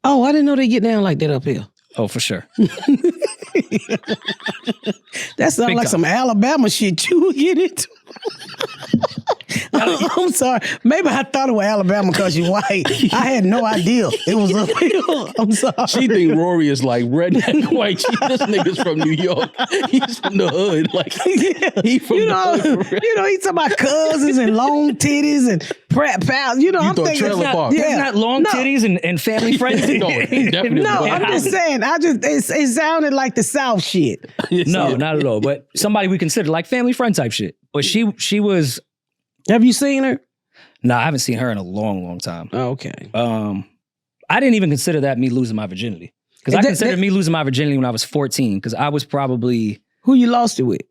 Oh, I didn't know they get down like that up here. Oh, for sure. That sounds like some Alabama shit you would get into. I'm sorry. Maybe I thought it was Alabama because you're white. I had no idea it was up here. I'm sorry. She think Rory is like redneck white. This nigga's from New York. He's from the hood. Like, he from the hood. You know, he's talking about cousins and long titties and prat pals. You know, I'm thinking trailer park. It's not long titties and family friends. I'm just saying. It sounded like the South shit. No, not at all. But somebody we consider like family friend type shit. But she was. Have you seen her? No, I haven't seen her in a long, long time. Oh, okay. I didn't even consider that me losing my virginity. Because I considered me losing my virginity when I was 14. Because I was probably... Who you lost it with?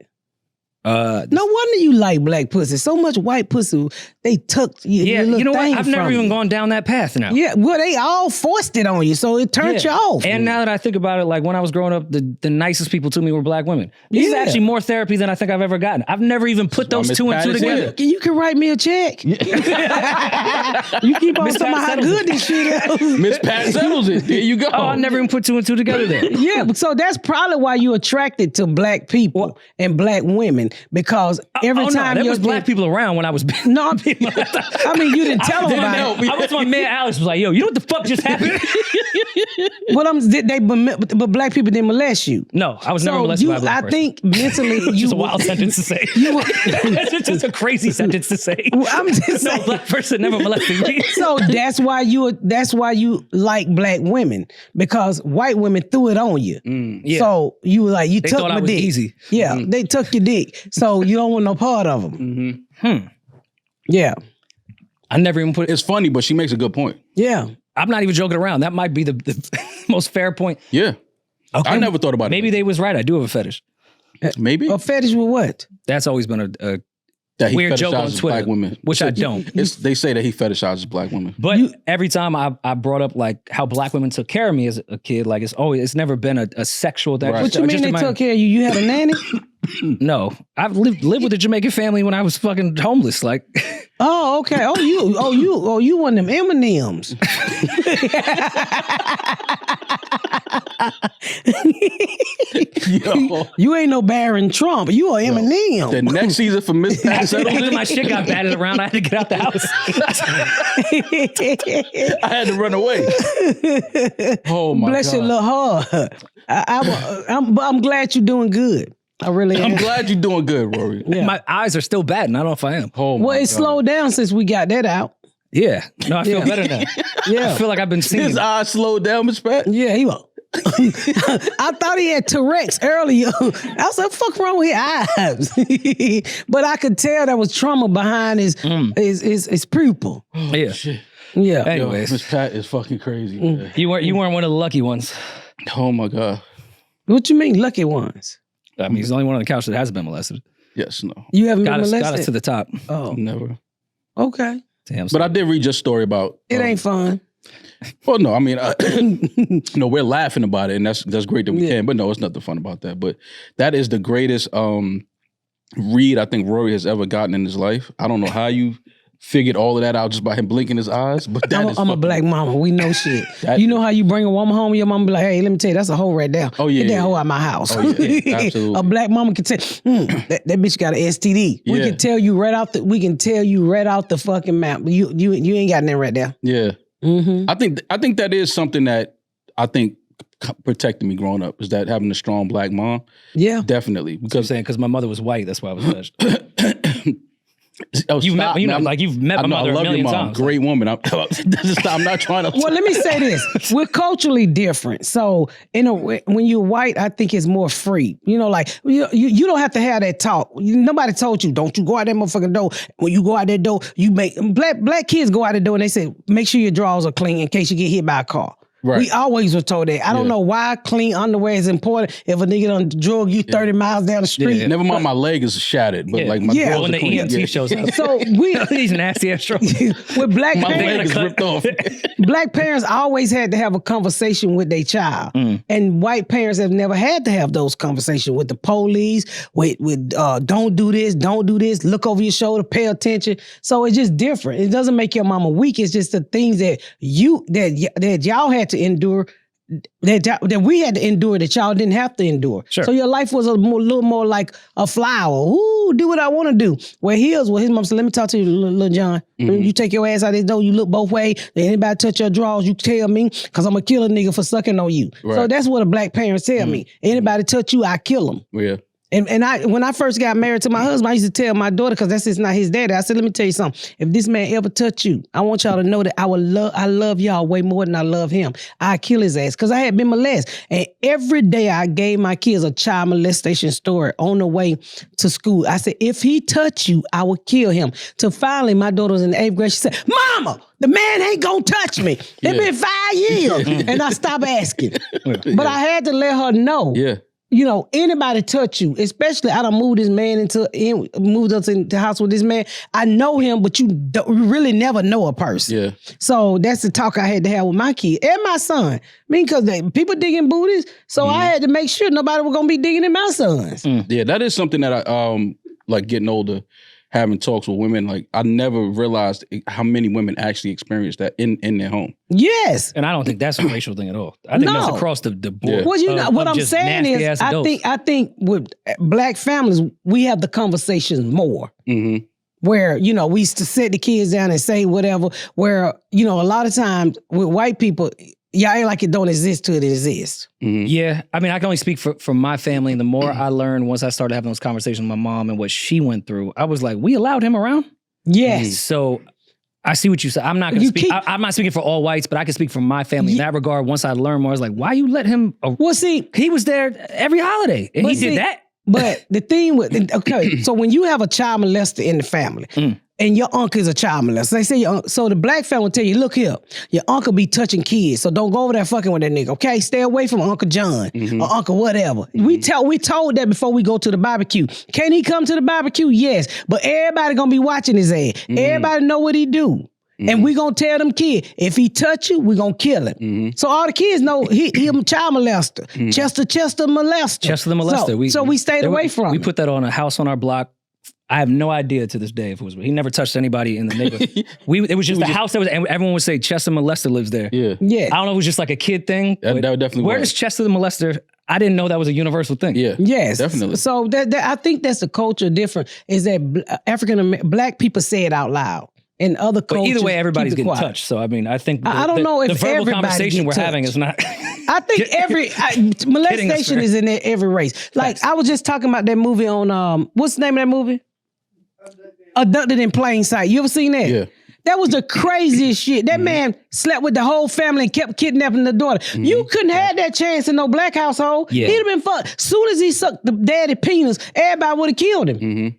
No wonder you like black pussy. So much white pussy, they tucked you. Yeah, you know what? I've never even gone down that path now. Yeah, well, they all forced it on you, so it turned you off. And now that I think about it, like when I was growing up, the nicest people to me were black women. This is actually more therapy than I think I've ever gotten. I've never even put those two and two together. You can write me a check. You keep on talking about how good this shit is. Miss Pat settles it. There you go. Oh, I never even put two and two together there. Yeah, so that's probably why you're attracted to black people and black women, because every time there was black people around when I was... No, I mean, you didn't tell them about it. I was my man Alex was like, yo, you know what the fuck just happened? But black people didn't molest you. No, I was never molested by a black person. I think mentally it's just a wild sentence to say. It's just a crazy sentence to say. Well, I'm just saying. No black person never molested me. So that's why you like black women, because white women threw it on you. Yeah. So you were like, you took my dick. Easy. Yeah, they took your dick. So you don't want no part of them. Yeah. I never even put it. It's funny, but she makes a good point. Yeah. I'm not even joking around. That might be the most fair point. Yeah. Okay. I never thought about it. Maybe they was right. I do have a fetish. Maybe. A fetish with what? That's always been a that he weird joke on fetishizes Twitter, black women. which I don't. They say that he fetishizes black women. But every time I brought up like how black women took care of me as a kid, like it's never been a sexual thing. What you mean they took care of you? You had a nanny? No, I've lived with a Jamaican family when I was fucking homeless. Like, oh, okay. You one of them M&Ms. Yo. You ain't no Barron Trump. You are M&M. The next season for Miss Pat settled after in. my shit got batted around, I had to get out the house. I had to run away. Oh my Bless God. your little heart. I'm glad you're doing good. I really am. I'm glad you're doing good, Rory. Yeah. My eyes are still bad, and I don't know if I am. Oh my Well, it God. slowed down since we got that out. Yeah. No, I feel better now. Yeah. I feel like I've been singing. His eyes slowed down, Miss Pat. Yeah, he was. I thought he had Tourette's earlier. I said, "Fuck wrong with his eyes?" But I could tell there was trauma behind his pupil. Yeah. Shit. Yeah. Hey. Yo, Anyways. Miss Pat is fucking crazy. man. You weren't one of the lucky ones. Oh my God. What you mean, lucky ones? I mean, he's the only one on the couch that hasn't been molested. Yes, no. You haven't Got been us molested? to the top. Oh, Never. okay. Damn. But I did read your story about It ain't fun. well, no, I mean, no, we're laughing about it, and that's great that we Yeah. can. But no, it's nothing fun about that. But that is the greatest read I think Rory has ever gotten in his life. I don't know how you figured all of that out just by him blinking his eyes, but that is I'm a fucking- black mama. We know shit. That- You know how you bring a woman home, your mama be like, "Hey, let me tell you, that's a hoe right there. Oh, yeah, Get that yeah, hoe yeah. out my house." Oh, yeah, absolutely. A black mama can tell, that bitch got an STD. We Yeah. can tell you right out the fucking map. You ain't got nothing right there. Yeah, Mm-hmm. I think that is something that I think protected me growing up is that having a strong black mom. Yeah. Definitely, I'm because saying because my mother was white, that's why I was judged. oh, You've stop, met, man. you've met I my know, mother I a love your million mom. times. Great woman. I'm not trying to. Well, let me say this: we're culturally different. So, when you're white, I think it's more free. You know, like you don't have to have that talk. Nobody told you, don't you go out that motherfucking door. When you go out that door, you make black kids go out the door and they say, make sure your drawers are clean in case you get hit by a car. Right. We always were told that. I don't know why clean underwear is important. If a nigga done drug you 30 miles down the street. Never mind, my leg is shattered, but like my Yeah. drawers When are the clean. EMT Yeah. shows up. So we These nasty ass strokes. with black My parents, leg is ripped off. black parents always had to have a conversation with their child, and white parents have never had to have those conversations with the police. With don't do this, look over your shoulder, pay attention. So it's just different. It doesn't make your mama weak. It's just the things that y'all had to endure. That we had to endure that y'all didn't have to endure. Sure. So your life was little more like a flower. Ooh, do what I want to do. Where his mom said, let me talk to you, little John. When you take your ass out this door, you look both ways. Anybody touch your drawers, you tell me, because I'm going to kill a nigga for sucking on you. Right. So that's what a black parents tell me. Anybody touch you, I kill them. Yeah. And when I first got married to my husband, I used to tell my daughter, because that's just not his daddy. I said, let me tell you something. If this man ever touch you, I want y'all to know that I love y'all way more than I love him. I kill his ass, because I had been molested. And every day I gave my kids a child molestation story on the way to school. I said, if he touch you, I will kill him. Till finally, my daughter was in the 8th grade. She said, Mama, the man ain't gonna touch me. It's been 5 years. And I stopped asking. But I had to let her know. Yeah. You know, anybody touch you, especially I done moved us into the house with this man. I know him, but you really never know a person. Yeah. So that's the talk I had to have with my kid and my son. I mean, because people digging booties, so I had to make sure nobody was gonna be digging in my sons. Yeah, that is something that I like getting older, having talks with women. Like I never realized how many women actually experience that in their home. Yes. And I don't think that's a racial thing at all. I think that's across the board. Yeah. Well, you know what I'm just saying is, nasty-ass I adults. think with black families, we have the conversations more. Mm-hmm. Where, you know, we used to sit the kids down and say whatever, where, you know, a lot of times with white people, y'all ain't like it don't exist till it exists. Mm-hmm. Yeah. I mean, I can only speak for my family. And the more I learned once I started having those conversations with my mom and what she went through, I was like, we allowed him around? Yes. So I see what you said. I'm not going to speak. I'm not speaking for all whites, but I can speak for my family in that regard. Once I learned more, I was like, why you let him? Well, see, he was there every holiday and he did that. But the thing with, okay, so when you have a child molester in the family, and your uncle is a child molester, they say so the black family will tell you, look here, your uncle be touching kids, so don't go over there fucking with that nigga, okay? Stay away from Uncle John or Uncle whatever. We told that before we go to the barbecue. Can he come to the barbecue? Yes, but everybody gonna be watching his ass. Everybody know what he do. And we gonna tell them kids, if he touch you, we gonna kill him. So all the kids know he a child molester. Chester molester. Chester the molester. So we stayed away from him. We put that on a house on our block. I have no idea to this day if it was. He never touched anybody in the neighborhood. It was just a house that was, and everyone would say Chester molester lives there. Yeah. Yeah. I don't know if it was just like a kid thing. That definitely where was. does Chester the molester? I didn't know that was a universal thing. Yeah. Yes. Definitely. So that I think that's the culture different, is that Black people say it out loud. In other cultures, but either way, everybody's getting quiet. touched. So I mean, I think I don't know if the verbal everybody conversation we're touched. having is not. I think molestation is in every race. Like I was just talking about that movie on what's the name of that movie? Abducted in Plain Sight. You ever seen that? Yeah. That was the craziest shit. That man slept with the whole family and kept kidnapping the daughter. You couldn't have that chance in no Black household. Yeah. He'd have been fucked. Soon as he sucked the daddy penis, everybody would have killed him.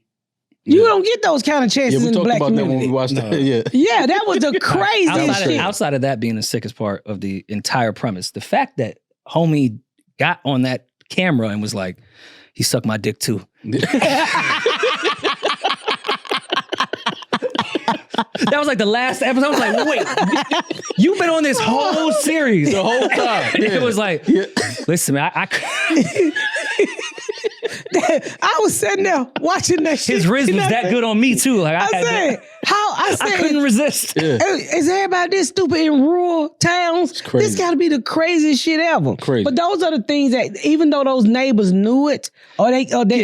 You don't get those kind of chances in the Black community. That when we watched that. Yeah. Yeah, that was the craziest shit. Outside of that being the sickest part of the entire premise, the fact that homie got on that camera and was like, he sucked my dick too. That was like the last episode. I was like, wait, you've been on this whole series. The whole time. Yeah. It was like, listen, man, I was sitting there watching that shit. His riz was that good on me too. Like I couldn't resist. Yeah. Is everybody this stupid in rural towns? This got to be the craziest shit ever. Crazy. But those are the things that, even though those neighbors knew it, or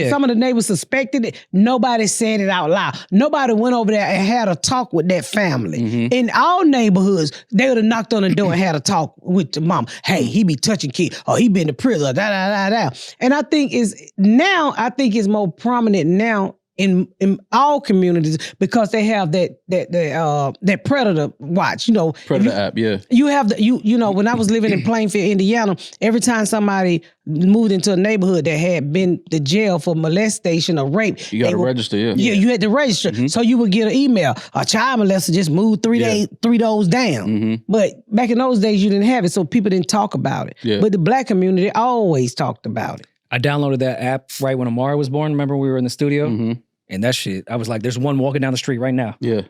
some of the neighbors suspected it, nobody said it out loud. Nobody went over there and had a talk with that family. In all neighborhoods, they would have knocked on the door and had a talk with the mom. Hey, he be touching kids, or he been to prison, And I think it's more prominent now in all communities, because they have that predator watch. Predator app, yeah. You have when I was living in Plainfield, Indiana, every time somebody moved into a neighborhood that had been to jail for molestation or rape, you got to register, yeah. Yeah, you had to register. So you would get an email, a child molester just moved three doors down. But back in those days, you didn't have it, so people didn't talk about it. Yeah. But the Black community always talked about it. I downloaded that app right when Amara was born. Remember we were in the studio? And that shit, I was like, there's one walking down the street right now. Yeah.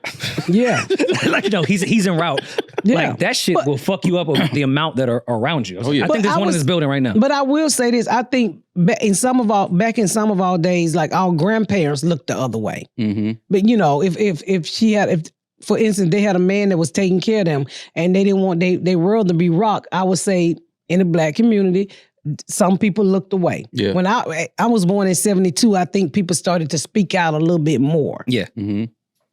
Yeah. Like, he's en route. Yeah. Like, that shit will fuck you up with the amount that are around you. I yeah. think there's one in this building right now. But I will say this, I think back in some of our days, like our grandparents looked the other way. But if for instance, they had a man that was taking care of them and they didn't want their world to be rocked, I would say in the Black community, some people looked away. Yeah. When I was born in 72, I think people started to speak out a little bit more. Yeah.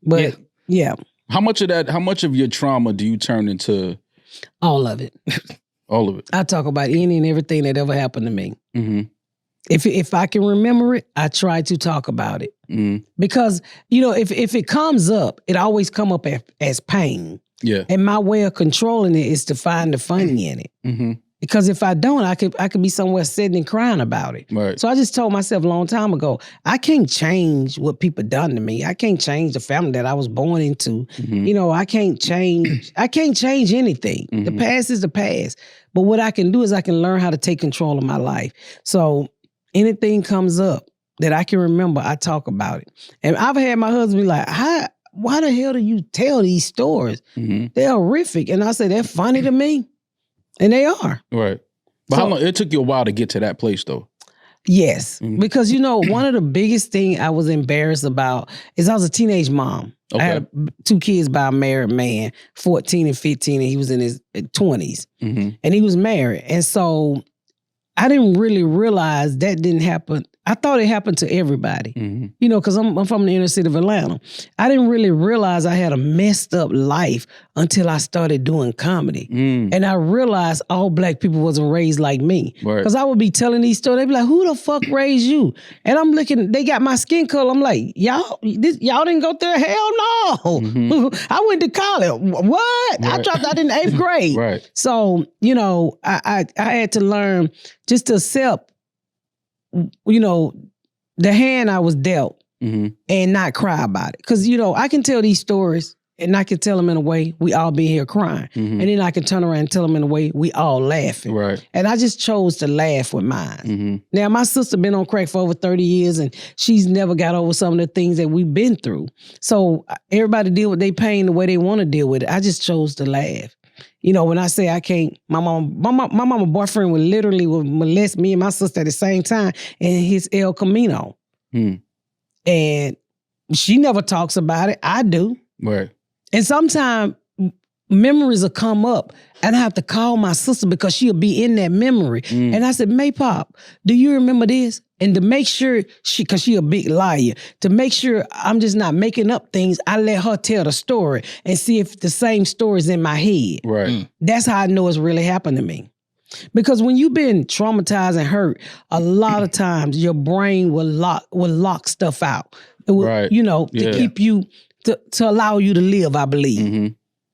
But yeah. How much of your trauma do you turn into? All of it. All of it. I talk about any and everything that ever happened to me. If I can remember it, I try to talk about it. Because, if it comes up, it always come up as pain. Yeah. And my way of controlling it is to find the funny in it. Because if I don't, I could be somewhere sitting and crying about it. Right. So I just told myself a long time ago, I can't change what people done to me. I can't change the family that I was born into. I can't change anything. The past is the past. But what I can do is I can learn how to take control of my life. So anything comes up that I can remember, I talk about it. And I've had my husband be like, why the hell do you tell these stories? They're horrific. And I say, they're funny to me. And they are. Right. But how long? It took you a while to get to that place, though. Yes. Because, one of the biggest things I was embarrassed about is I was a teenage mom. Okay. I had 2 kids by a married man, 14 and 15, and he was in his 20s. And he was married. And so I didn't really realize that didn't happen. I thought it happened to everybody, because I'm from the inner city of Atlanta. I didn't really realize I had a messed up life until I started doing comedy. And I realized all Black people wasn't raised like me. Because I would be telling these stories. They'd be like, who the fuck raised you? And I'm looking, they got my skin color. I'm like, y'all didn't go there? Hell no. I went to college. What? I dropped out in the 8th grade. Right. So, I had to learn just to accept the hand I was dealt and not cry about it. Because, I can tell these stories and I can tell them in a way, we all be here crying. Mm-hmm. And then I can turn around and tell them in a way, we all laughing. Right. And I just chose to laugh with mine. Mm-hmm. Now, my sister been on crack for over 30 years, and she's never got over some of the things that we've been through. So everybody deal with their pain the way they want to deal with it. I just chose to laugh. You know, when I say I can't, my mama boyfriend would literally molest me and my sister at the same time in his El Camino. And she never talks about it. I do. Right. And sometimes memories will come up and I have to call my sister because she'll be in that memory. And I said, Maypop, do you remember this? And to make sure because she a big liar, to make sure I'm just not making up things, I let her tell the story and see if the same story's in my head. Right. That's how I know it's really happened to me. Because when you've been traumatized and hurt, a lot of times your brain will lock stuff out. It will, right. You know, to keep you, to allow you to live, I believe. Mm-hmm.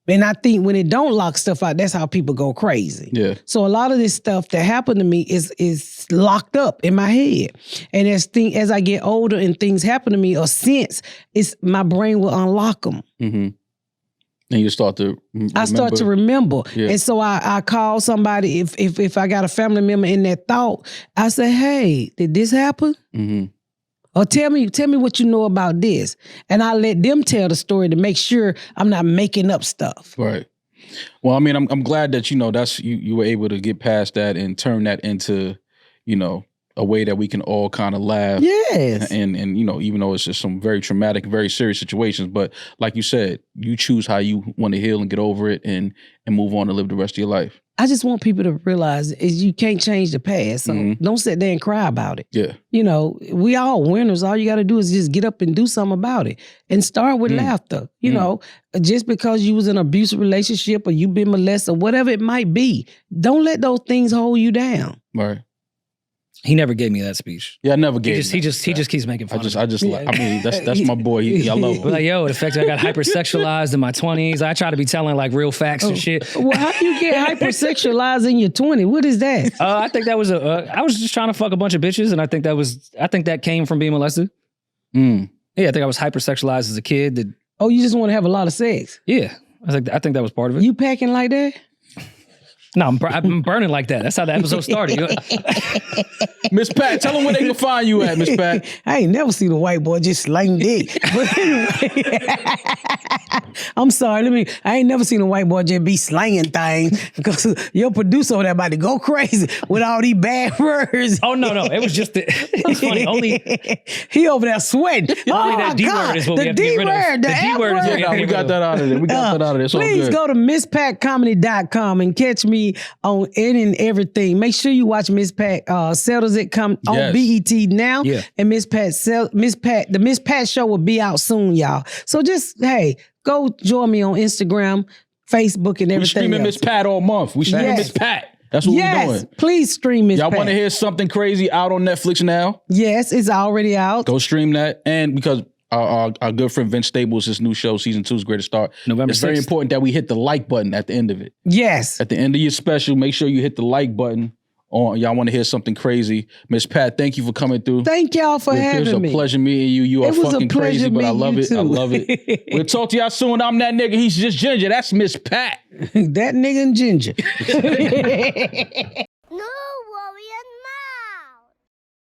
And I think when it don't lock stuff out, that's how people go crazy. Yeah. So a lot of this stuff that happened to me is locked up in my head. And as I get older and things happen to me or since, my brain will unlock them. Mm-hmm. And you start to remember. I start to remember. Yeah. And so I call somebody, if I got a family member in that thought, I say, hey, did this happen? Mm-hmm. Or tell me what you know about this. And I let them tell the story to make sure I'm not making up stuff. Right. Well, I mean, I'm glad that, that's you were able to get past that and turn that into, a way that we can all kind of laugh. Yes. And even though it's just some very traumatic, very serious situations, but like you said, you choose how you want to heal and get over it and move on and live the rest of your life. I just want people to realize is you can't change the past. So don't sit there and cry about it. Yeah. We all winners. All you got to do is just get up and do something about it and start with laughter. Just because you was in an abusive relationship or you've been molested or whatever it might be, don't let those things hold you down. Right. He never gave me that speech. Yeah, I never gave. He just keeps making fun. That's my boy. I love him. But the fact that I got hypersexualized in my 20s, I try to be telling like real facts and shit. Well, how do you get hypersexualized in your 20s? What is that? I think that was I was just trying to fuck a bunch of bitches, and I think that came from being molested. Yeah, I think I was hypersexualized as a kid. You just want to have a lot of sex? Yeah, I think that was part of it. You packing like that? No, I'm burning like that. That's how the episode started. Miss Pat, tell them where they can find you at, Miss Pat. I ain't never seen a white boy just slang dick. But anyway, I'm sorry. I ain't never seen a white boy just be slanging things because your producer over there about to go crazy with all these bad words. Oh, no. It was just, it's funny. Only he over there sweating. Only that D word is what we have to get rid of. The D word. We got that out of there. Please go to MissPatComedy.com and catch me on any and everything. Make sure you watch Miss Pat Settles It on BET now. Yeah. And the Miss Pat show will be out soon, y'all. So just, go join me on Instagram, Facebook, and everything. We're streaming Miss Pat all month. We streaming Miss Pat. That's what we're doing. Please stream Miss Pat. Y'all want to hear something crazy out on Netflix now? Yes, it's already out. Go stream that. And because our good friend Vince Staples, his new show, Season 2 is great to start. November 6th. It's very important that we hit the like button at the end of it. Yes. At the end of your special, make sure you hit the like button. Y'all want to hear something crazy. Miss Pat, thank you for coming through. Thank y'all for having me. It was a pleasure meeting you. You are fucking crazy, but I love it. I love it. We'll talk to y'all soon. I'm that nigga. He's just Ginger. That's Miss Pat. That nigga and Ginger.